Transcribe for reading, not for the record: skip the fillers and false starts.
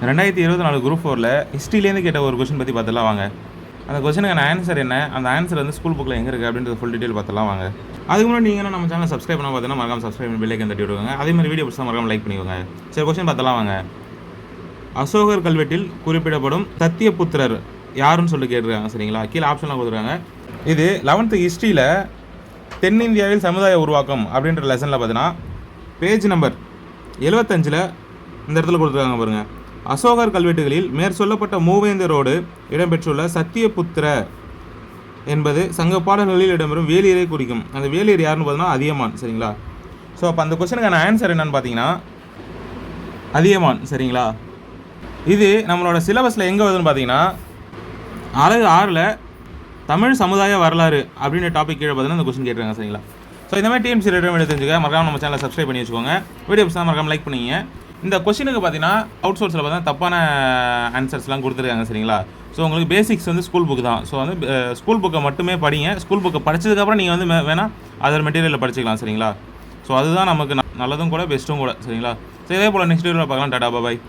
2024 group 4ல் ஹிஸ்ட்ரியிலேருந்து கேட்ட ஒரு question பற்றி பார்த்துலாம் வாங்க. அந்த கொஸ்டினுக்கான ஆன்சர் என்ன, அந்த ஆன்சர் வந்து ஸ்கூல் புக்கில் எங்கே இருக்குது அப்படின்றது ஃபுல் டீட்டெயில் பார்த்துலாம் வாங்க. அதுக்கு முன்னாடி நீங்கள் நம்ம சேனல் சப்ஸ்கிரைப் பண்ண பார்த்தீங்கன்னா மறக்காம சப்ஸ்கிரைப் பண்ணி பெல் ஐக்கன் தட்டி விடுவாங்க. அதே மாதிரி வீடியோ பிடிச்சா மறக்காம லைக் பண்ணிக்கோங்க. சரி, கொஸ்டின் பார்த்தலாம் வாங்க. அசோகர் கல்வெட்டில் குறிப்பிடப்படும் சத்தியபுத்திரர் யாருன்னு சொல்லி கேட்டிருக்காங்க. சரிங்களா, கீழே ஆப்ஷன்லாம் கொடுத்துருக்காங்க. இது 11th ஹிஸ்ட்ரியில் தென்னிந்தியாவில் சமுதாய உருவாக்கம் அப்படின்ற லெசனில் பார்த்தீங்கன்னா பேஜ் நம்பர் 75 இந்த இடத்துல கொடுத்துருக்காங்க பாருங்கள். அசோகர் கல்வெட்டுகளில் மேற்சொல்லப்பட்ட மூவேந்தரோடு இடம்பெற்றுள்ள சத்தியபுத்திர என்பது சங்க பாடல்களில் இடம்பெறும் வேலியரை குறிக்கும். அந்த வேலியர் யாருன்னு பார்த்தீங்கன்னா அதியமான். சரிங்களா, ஸோ அப்போ அந்த கொஸ்டினுக்கான ஆன்சர் என்னன்னு பார்த்தீங்கன்னா அதியமான். சரிங்களா, இது நம்மளோட சிலபஸில் எங்கே வருதுன்னு பார்த்தீங்கன்னா அழகு 6ல் தமிழ் சமுதாய வரலாறு அப்படின்ற டாபிக் கீழே பார்த்தீங்கன்னா இந்த கொஸ்டின் கேட்டுருக்காங்க. சரிங்களா, ஸோ இந்த மாதிரி டிஎம்சி ரிலேட்டட் தெரிஞ்சுக்க மறக்காம நம்ம சேனலை சப்ஸ்கிரைப் பண்ணி வச்சுக்கோங்க. வீடியோ பிடிச்சா மறக்காம லைக் பண்ணிங்க. இந்த கொஸ்டினுக்கு பார்த்தீங்கன்னா அவுட் சோர்ஸில் பார்த்தீங்கன்னா தப்பான ஆன்சர்ஸ்லாம் கொடுத்துருக்காங்க. சரிங்களா, ஸோ உங்களுக்கு பேசிக்ஸ் வந்து ஸ்கூல் புக் தான். ஸோ வந்து ஸ்கூல் புக்கை மட்டுமே படிங்க. ஸ்கூல் புக்கை படித்ததுக்கப்புறம் நீங்கள் வந்து வேணால் அதர் மெட்டீரியலில் படிச்சுக்கலாம். சரிங்களா, ஸோ அதுதான் நமக்கு நல்லதும் கூட பெஸ்ட்டும் கூட. சரிங்களா, ஸோ இதே போல் நெக்ஸ்ட் வீடியோவில் பார்க்கலாம். டாடா பாய்.